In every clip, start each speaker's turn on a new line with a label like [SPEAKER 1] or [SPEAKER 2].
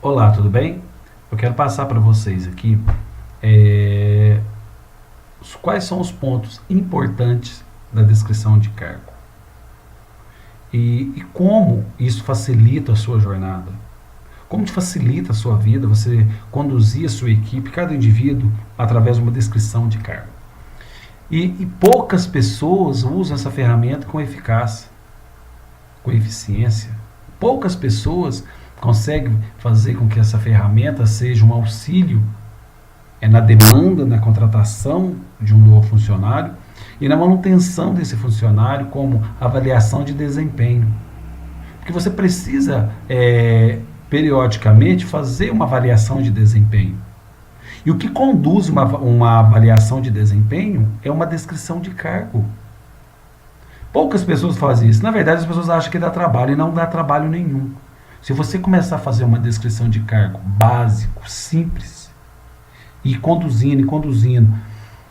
[SPEAKER 1] Olá, tudo bem? Eu quero passar para vocês aqui é, quais são os pontos importantes da descrição de cargo e como isso facilita a sua jornada. Como te facilita a sua vida você conduzir a sua equipe, cada indivíduo, através de uma descrição de cargo. E poucas pessoas usam essa ferramenta com eficácia, com eficiência. Poucas pessoas conseguem fazer com que essa ferramenta seja um auxílio na demanda, na contratação de um novo funcionário e na manutenção desse funcionário, como avaliação de desempenho. Porque você precisa, periodicamente, fazer uma avaliação de desempenho. E o que conduz uma avaliação de desempenho é uma descrição de cargo. Poucas pessoas fazem isso. Na verdade, as pessoas acham que dá trabalho e não dá trabalho nenhum. Se você começar a fazer uma descrição de cargo básico, simples, e conduzindo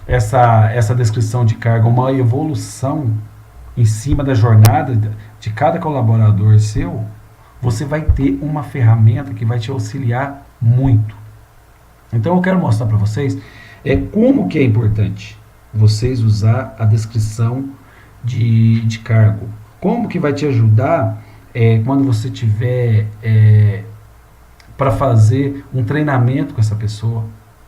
[SPEAKER 1] essa descrição de cargo, uma evolução em cima da jornada de cada colaborador seu, você vai ter uma ferramenta que vai te auxiliar muito. Então eu quero mostrar para vocês como que é importante vocês usar a descrição de cargo. Como que vai te ajudar quando você tiver para fazer um treinamento com essa pessoa.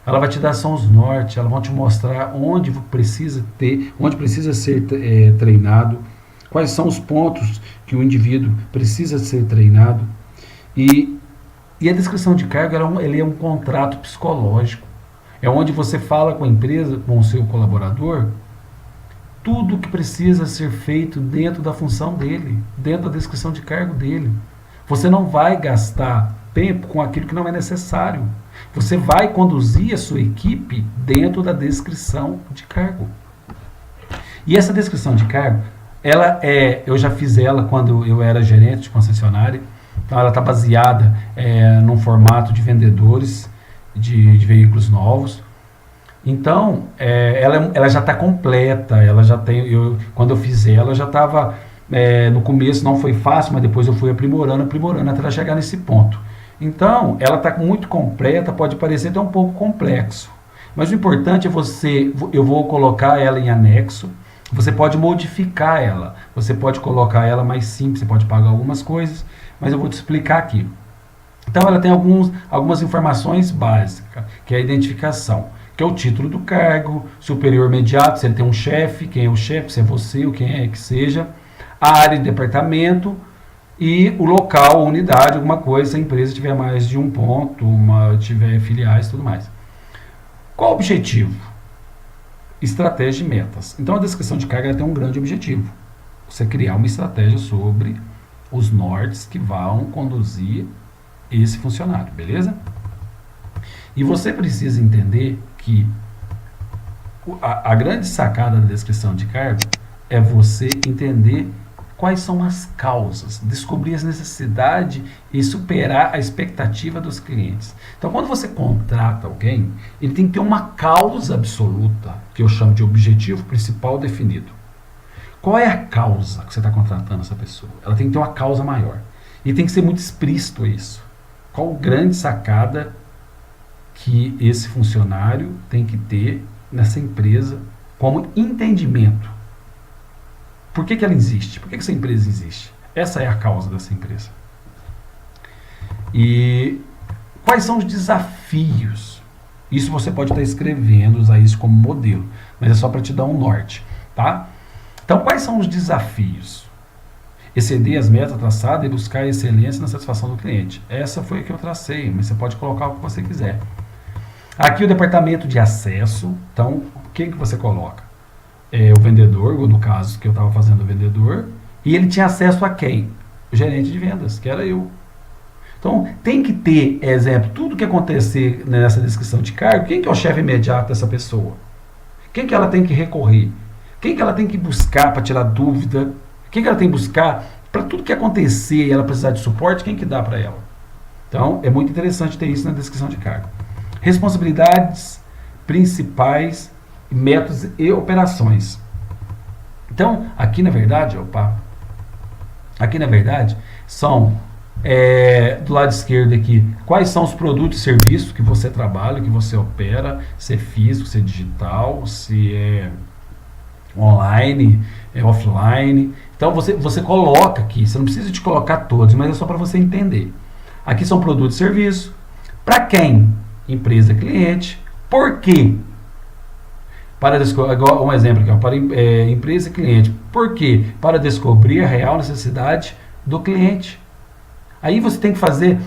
[SPEAKER 1] Ela vai te dar sons norte, ela vai te mostrar onde precisa ser treinado, quais são os pontos que o indivíduo precisa ser treinado. E a descrição de cargo ele é um contrato psicológico. É onde você fala com a empresa, com o seu colaborador, tudo que precisa ser feito dentro da função dele, dentro da descrição de cargo dele. Você não vai gastar tempo com aquilo que não é necessário. Você vai conduzir a sua equipe dentro da descrição de cargo. E essa descrição de cargo, eu já fiz ela quando eu era gerente de concessionária. Então ela está baseada num formato de vendedores de veículos novos. Então ela já está completa. Ela já tem. Quando eu fiz ela, já estava no começo não foi fácil, mas depois eu fui aprimorando até ela chegar nesse ponto. Então ela está muito completa, pode parecer até um pouco complexo, mas o importante é eu vou colocar ela em anexo. Você pode modificar ela, você pode colocar ela mais simples, você pode pagar algumas coisas, mas eu vou te explicar aqui. Então ela tem algumas informações básicas, que é a identificação, que é o título do cargo, superior imediato, se ele tem um chefe, quem é o chefe, se é você ou quem é que seja, a área de departamento e o local, unidade, alguma coisa, se a empresa tiver mais de um ponto, tiver filiais e tudo mais. Qual o objetivo? Estratégia e metas. Então a descrição de carga tem um grande objetivo. Você criar uma estratégia sobre os nortes que vão conduzir esse funcionário, beleza? E você precisa entender que a grande sacada da descrição de cargo é você entender quais são as causas, descobrir as necessidades e superar a expectativa dos clientes. Então, quando você contrata alguém, ele tem que ter uma causa absoluta, que eu chamo de objetivo principal definido. Qual é a causa que você está contratando essa pessoa? Ela tem que ter uma causa maior. E tem que ser muito explícito isso. Qual a grande sacada que esse funcionário tem que ter nessa empresa como entendimento? Por que ela existe? Por que essa empresa existe? Essa é a causa dessa empresa. E quais são os desafios? Isso você pode estar escrevendo, usar isso como modelo, mas é só para te dar um norte, tá? Então, quais são os desafios? Exceder as metas traçadas e buscar excelência na satisfação do cliente. Essa foi a que eu tracei, mas você pode colocar o que você quiser. Aqui o departamento de acesso. Então, quem que você coloca? O vendedor, ou no caso que eu estava fazendo o vendedor, e ele tinha acesso a quem? O gerente de vendas, que era eu. Então, tem que ter, exemplo, tudo que acontecer nessa descrição de cargo, quem que é o chefe imediato dessa pessoa? Quem que ela tem que recorrer? Quem que ela tem que buscar para tirar dúvida? Quem que ela tem que buscar para tudo que acontecer e ela precisar de suporte, quem que dá para ela? Então, é muito interessante ter isso na descrição de cargo. Responsabilidades principais, métodos e operações. Então, aqui na verdade, são Do lado esquerdo aqui, quais são os produtos e serviços que você trabalha, que você opera, se é físico, se é digital, se é online, é offline. Então você coloca aqui, você não precisa de colocar todos, mas é só para você entender. Aqui são produtos e serviços. Para quem? Empresa, cliente. Por quê? Um exemplo aqui, ó, para empresa e cliente. Por quê? Para descobrir a real necessidade do cliente. Aí você tem que fazer,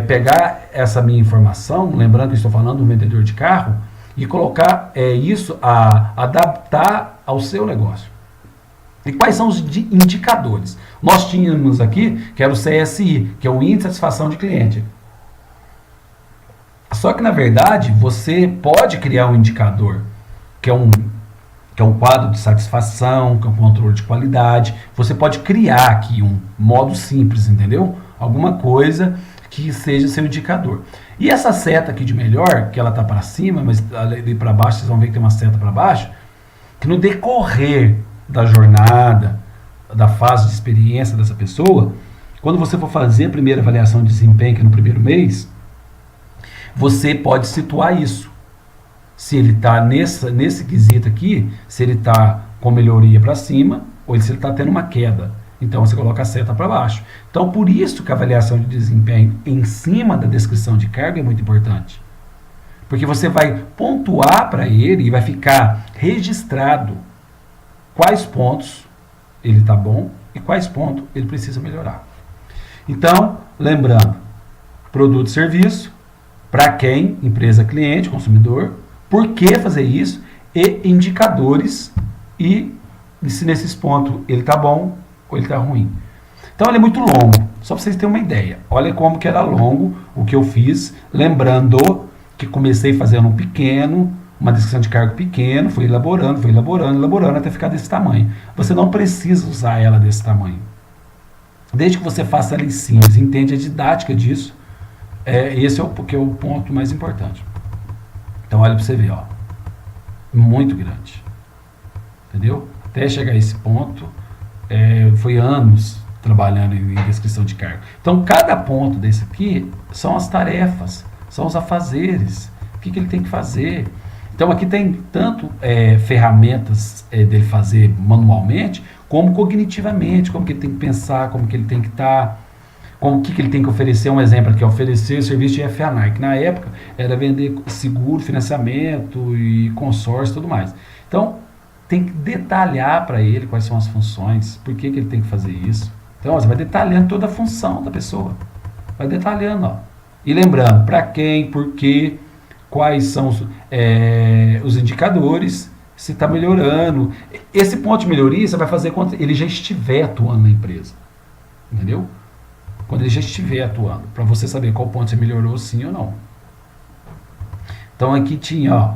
[SPEAKER 1] pegar essa minha informação, lembrando que eu estou falando do vendedor de carro, e colocar isso, adaptar ao seu negócio. E quais são os indicadores? Nós tínhamos aqui, que era o CSI, que é o Índice de Satisfação de Cliente. Só que, na verdade, você pode criar um indicador, que é um quadro de satisfação, que é um controle de qualidade. Você pode criar aqui um modo simples, entendeu? Alguma coisa que seja seu indicador. E essa seta aqui de melhor, que ela está para cima, mas ali para baixo, vocês vão ver que tem uma seta para baixo, que no decorrer da jornada, da fase de experiência dessa pessoa, quando você for fazer a primeira avaliação de desempenho, que é no primeiro mês, você pode situar isso. Se ele está nesse quesito aqui, se ele está com melhoria para cima, ou se ele está tendo uma queda. Então você coloca a seta para baixo. Então por isso que a avaliação de desempenho em cima da descrição de cargo é muito importante. Porque você vai pontuar para ele e vai ficar registrado quais pontos ele está bom e quais pontos ele precisa melhorar. Então, lembrando, produto e serviço, para quem? Empresa, cliente, consumidor, por que fazer isso e indicadores e se nesses pontos ele está bom ou ele está ruim. Então ele é muito longo, só para vocês terem uma ideia. Olha como que era longo o que eu fiz, lembrando que comecei fazendo um pequeno, uma descrição de cargo pequeno, fui elaborando até ficar desse tamanho. Você não precisa usar ela desse tamanho. Desde que você faça ela em cima, entende a didática disso, esse é o ponto mais importante. Então olha para você ver, ó, muito grande, entendeu? Até chegar a esse ponto, foi anos trabalhando em descrição de cargo. Então cada ponto desse aqui são as tarefas, são os afazeres, o que ele tem que fazer. Então aqui tem tanto ferramentas dele fazer manualmente, como cognitivamente, como que ele tem que pensar, como que ele tem que estar, como que ele tem que oferecer. Um exemplo aqui, oferecer serviço de FA&A, que na época era vender seguro, financiamento e consórcio e tudo mais. Então tem que detalhar para ele quais são as funções, por que ele tem que fazer isso. Então você vai detalhando toda a função da pessoa, vai detalhando, ó. E lembrando, para quem, por quê, quais são os indicadores, se está melhorando. Esse ponto de melhoria você vai fazer quando ele já estiver atuando na empresa. Entendeu? Quando ele já estiver atuando, para você saber qual ponto você melhorou, sim ou não. Então aqui tinha, ó,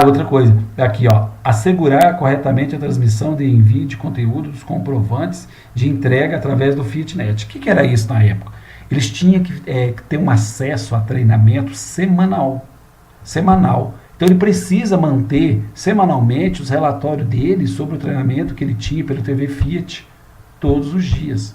[SPEAKER 1] outra coisa, aqui, ó, assegurar corretamente a transmissão de envio de conteúdo dos comprovantes de entrega através do FiatNet. O que era isso na época? Eles tinham que ter um acesso a treinamento semanal. Então ele precisa manter semanalmente os relatórios dele sobre o treinamento que ele tinha pelo TV Fiat todos os dias.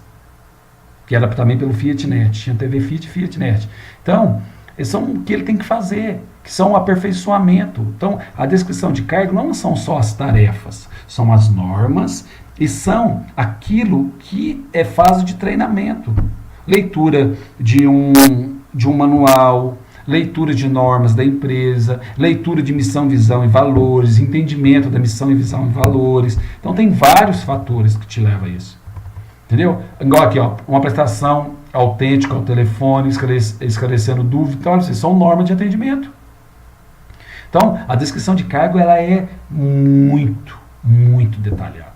[SPEAKER 1] Que era também pelo FiatNet, tinha TV Fiat e FiatNet. Então, esses são o que ele tem que fazer, que são o aperfeiçoamento. Então, a descrição de cargo não são só as tarefas, são as normas e são aquilo que é fase de treinamento. Leitura de um manual, leitura de normas da empresa, leitura de missão, visão e valores, entendimento da missão, visão e valores. Então tem vários fatores que te levam a isso. Entendeu? Igual aqui, ó, uma prestação autêntica ao telefone, esclarecendo dúvidas. Então, olha, são normas de atendimento. Então, a descrição de cargo ela é muito, muito detalhada.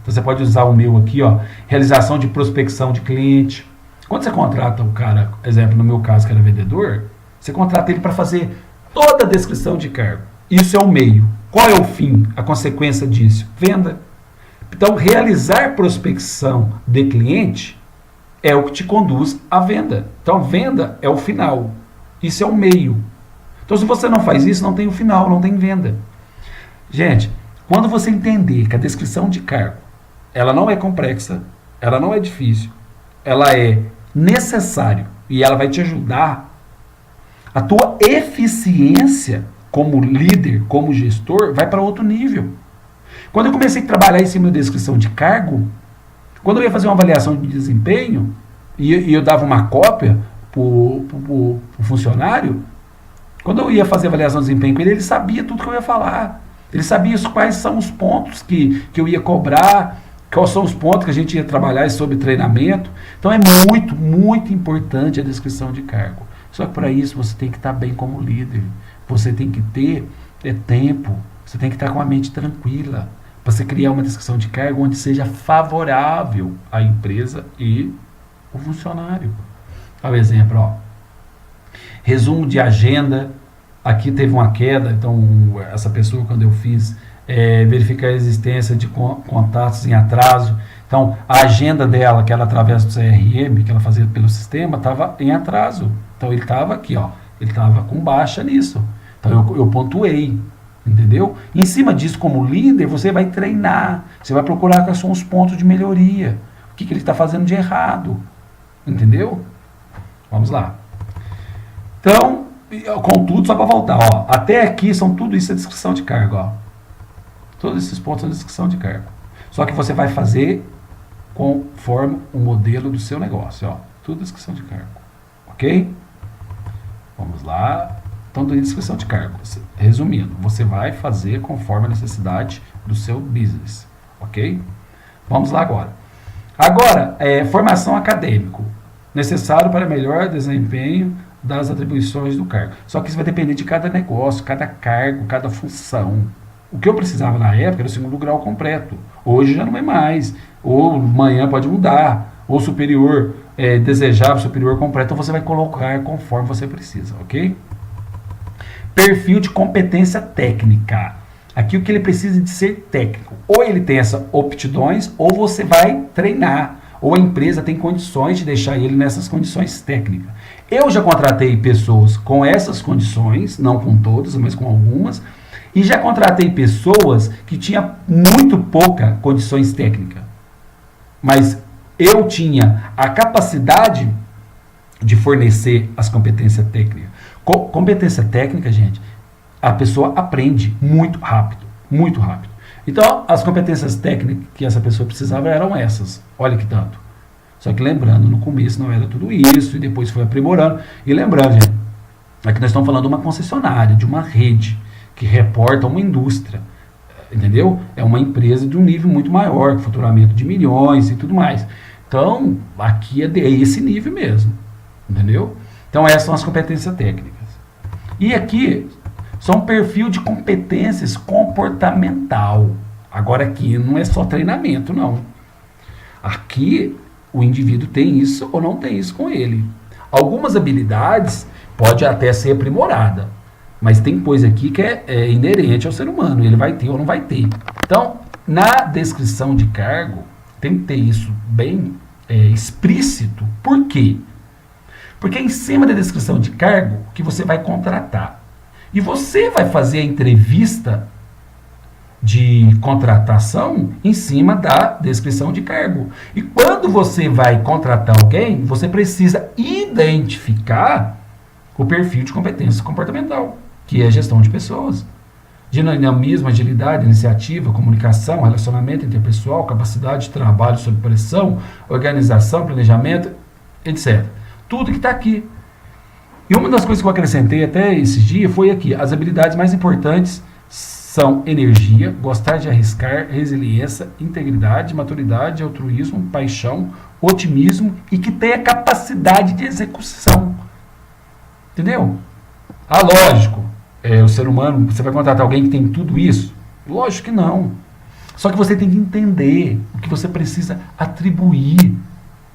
[SPEAKER 1] Então, você pode usar o meu aqui, ó, realização de prospecção de cliente. Quando você contrata o cara, exemplo, no meu caso, que era vendedor, você contrata ele para fazer toda a descrição de cargo. Isso é o meio. Qual é o fim? A consequência disso? Venda. Então, realizar prospecção de cliente é o que te conduz à venda. Então, venda é o final. Isso é o meio. Então, se você não faz isso, não tem o final, não tem venda. Gente, quando você entender que a descrição de cargo, ela não é complexa, ela não é difícil, ela é necessário e ela vai te ajudar, a tua eficiência como líder, como gestor, vai para outro nível. Quando eu comecei a trabalhar em cima da descrição de cargo, quando eu ia fazer uma avaliação de desempenho e eu dava uma cópia para o funcionário, quando eu ia fazer a avaliação de desempenho com ele, ele sabia tudo que eu ia falar. Ele sabia quais são os pontos que eu ia cobrar, quais são os pontos que a gente ia trabalhar sobre treinamento. Então é muito, muito importante a descrição de cargo. Só que para isso você tem que estar bem como líder. Você tem que ter tempo. Você tem que estar com a mente tranquila. Para você criar uma descrição de cargo onde seja favorável à empresa e o funcionário. Olha o exemplo, ó. Resumo de agenda. Aqui teve uma queda, então essa pessoa, quando eu fiz verificar a existência de contatos em atraso, então a agenda dela, que ela através do CRM, que ela fazia pelo sistema, estava em atraso. Então ele estava aqui, ó, ele estava com baixa nisso. Então eu pontuei, entendeu? Em cima disso, como líder, você vai treinar, você vai procurar quais são os pontos de melhoria, o que ele está fazendo de errado, entendeu? Vamos lá. Então, contudo, só para voltar, ó, até aqui são tudo isso a descrição de cargo, ó. Todos esses pontos são descrição de cargo. Só que você vai fazer conforme o modelo do seu negócio, ó. Tudo descrição de cargo, ok? Vamos lá. Então, descrição de cargo. Resumindo, você vai fazer conforme a necessidade do seu business, ok? Vamos lá agora. Agora, formação acadêmico. Necessário para melhor desempenho das atribuições do cargo. Só que isso vai depender de cada negócio, cada cargo, cada função. O que eu precisava na época era o segundo grau completo. Hoje já não é mais. Ou amanhã pode mudar. Ou superior, desejável, superior completo. Então você vai colocar conforme você precisa, ok? Perfil de competência técnica. Aqui o que ele precisa de ser técnico. Ou ele tem essas aptidões, ou você vai treinar. Ou a empresa tem condições de deixar ele nessas condições técnicas. Eu já contratei pessoas com essas condições, não com todas, mas com algumas, e já contratei pessoas que tinham muito pouca condições técnicas. Mas eu tinha a capacidade de fornecer as competências técnicas. Competência técnica, gente, a pessoa aprende muito rápido, muito rápido. Então, as competências técnicas que essa pessoa precisava eram essas. Olha que tanto. Só que lembrando, no começo não era tudo isso, e depois foi aprimorando. E lembrando, gente, aqui nós estamos falando de uma concessionária, de uma rede, que reporta uma indústria, entendeu? É uma empresa de um nível muito maior, com faturamento de milhões e tudo mais. Então, aqui é esse nível mesmo, entendeu? Então, essas são as competências técnicas. E aqui são um perfil de competências comportamental. Agora aqui não é só treinamento, não. Aqui o indivíduo tem isso ou não tem isso com ele. Algumas habilidades pode até ser aprimorada, mas tem coisa aqui que é inerente ao ser humano, ele vai ter ou não vai ter. Então, na descrição de cargo, tem que ter isso bem explícito. Por quê? Porque é em cima da descrição de cargo que você vai contratar. E você vai fazer a entrevista de contratação em cima da descrição de cargo. E quando você vai contratar alguém, você precisa identificar o perfil de competência comportamental, que é a gestão de pessoas. Dinamismo, agilidade, iniciativa, comunicação, relacionamento interpessoal, capacidade de trabalho sob pressão, organização, planejamento, etc. Tudo que está aqui. E uma das coisas que eu acrescentei até esses dias foi aqui, as habilidades mais importantes são energia, gostar de arriscar, resiliência, integridade, maturidade, altruísmo, paixão, otimismo e que tenha capacidade de execução. Entendeu? Ah, lógico, o ser humano, você vai contratar alguém que tem tudo isso? Lógico que não. Só que você tem que entender o que você precisa atribuir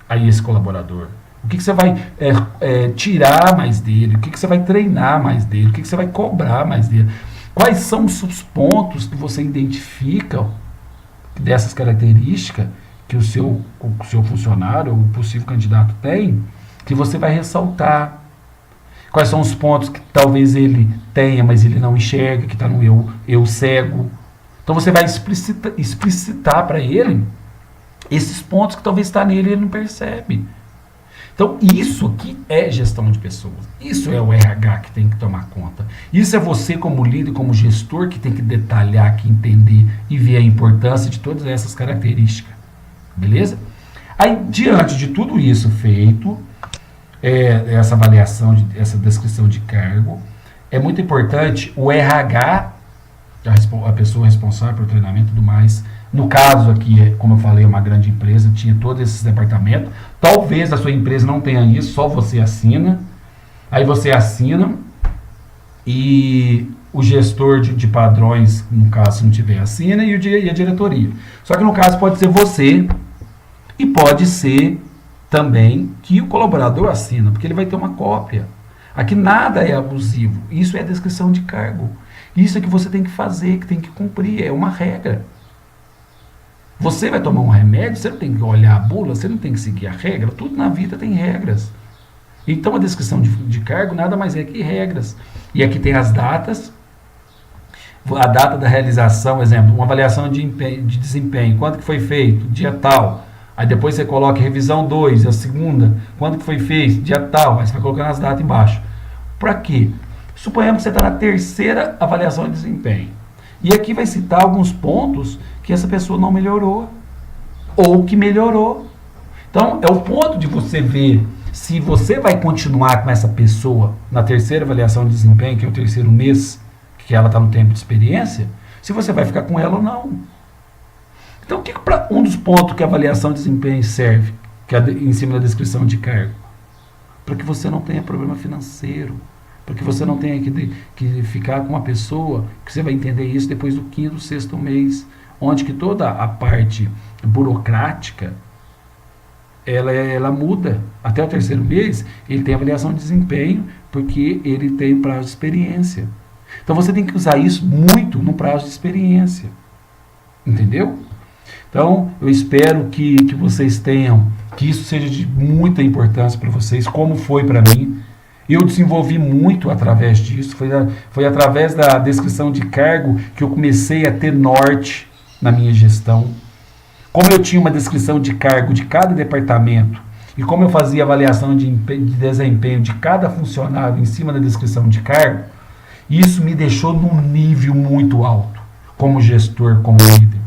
[SPEAKER 1] a esse colaborador. O que você vai tirar mais dele, o que você vai treinar mais dele, o que você vai cobrar mais dele. Quais são os pontos que você identifica dessas características que o seu funcionário ou o possível candidato tem, que você vai ressaltar. Quais são os pontos que talvez ele tenha, mas ele não enxerga, que está no eu cego. Então você vai explicitar para ele esses pontos que talvez está nele e ele não percebe. Então, isso aqui é gestão de pessoas. Isso é o RH que tem que tomar conta. Isso é você, como líder, como gestor, que tem que detalhar, que entender e ver a importância de todas essas características. Beleza? Aí, diante de tudo isso feito, essa avaliação, essa descrição de cargo, é muito importante o RH, a pessoa responsável pelo treinamento e tudo mais. No caso aqui, como eu falei, é uma grande empresa, tinha todos esses departamentos. Talvez a sua empresa não tenha isso, só você assina. Aí você assina e o gestor de padrões, no caso, se não tiver, assina e a diretoria. Só que no caso pode ser você e pode ser também que o colaborador assina, porque ele vai ter uma cópia. Aqui nada é abusivo. Isso é descrição de cargo. Isso é que você tem que fazer, que tem que cumprir. É uma regra. Você vai tomar um remédio, você não tem que olhar a bula, você não tem que seguir a regra. Tudo na vida tem regras. Então a descrição de cargo nada mais é que regras. E aqui tem as datas. A data da realização, exemplo, uma avaliação de desempenho. Quando que foi feito? Dia tal. Aí depois você coloca revisão 2, a segunda. Quando que foi feito? Dia tal. Aí você vai colocando as datas embaixo. Para quê? Suponhamos que você está na terceira avaliação de desempenho. E aqui vai citar alguns pontos que essa pessoa não melhorou. Ou que melhorou. Então, é o ponto de você ver se você vai continuar com essa pessoa na terceira avaliação de desempenho, que é o terceiro mês, que ela está no tempo de experiência, se você vai ficar com ela ou não. Então, um dos pontos que a avaliação de desempenho serve, que é em cima da descrição de cargo, para que você não tenha problema financeiro, para que você não tenha que ficar com uma pessoa, que você vai entender isso depois do 5º, 6º mês, onde que toda a parte burocrática, ela muda. Até o 3º mês, ele tem avaliação de desempenho, porque ele tem prazo de experiência. Então, você tem que usar isso muito no prazo de experiência. Entendeu? Então, eu espero que vocês tenham, que isso seja de muita importância para vocês, como foi para mim. Eu desenvolvi muito através disso, foi através da descrição de cargo que eu comecei a ter norte na minha gestão. Como eu tinha uma descrição de cargo de cada departamento e como eu fazia avaliação de desempenho de cada funcionário em cima da descrição de cargo, isso me deixou num nível muito alto, como gestor, como líder.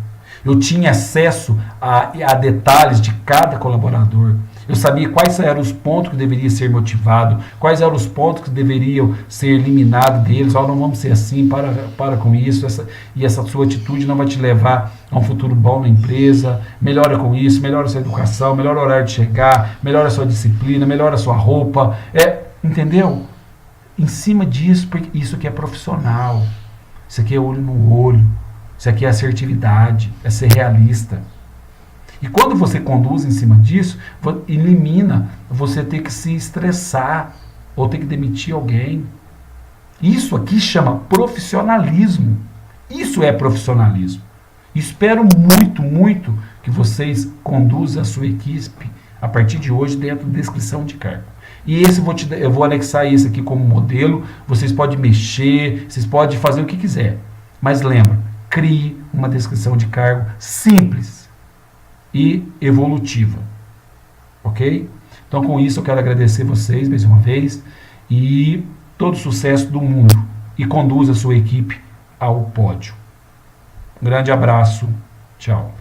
[SPEAKER 1] Eu tinha acesso a detalhes de cada colaborador. Eu sabia quais eram os pontos que deveriam ser motivados, quais eram os pontos que deveriam ser eliminados deles. Não vamos ser assim, para com isso, essa sua atitude não vai te levar a um futuro bom na empresa. Melhora com isso, melhora a sua educação, melhora o horário de chegar, melhora a sua disciplina, melhora a sua roupa. Entendeu? Em cima disso, porque isso aqui é profissional, isso aqui é olho no olho, isso aqui é assertividade, é ser realista. E quando você conduz em cima disso, elimina você ter que se estressar ou ter que demitir alguém. Isso aqui chama profissionalismo. Isso é profissionalismo. Espero muito, muito que vocês conduzam a sua equipe a partir de hoje dentro da descrição de cargo. E eu vou anexar esse aqui como modelo. Vocês podem mexer, vocês podem fazer o que quiser. Mas lembra, crie uma descrição de cargo simples e evolutiva, ok? Então, com isso, eu quero agradecer vocês mais uma vez e todo o sucesso do mundo e conduza a sua equipe ao pódio. Um grande abraço, tchau.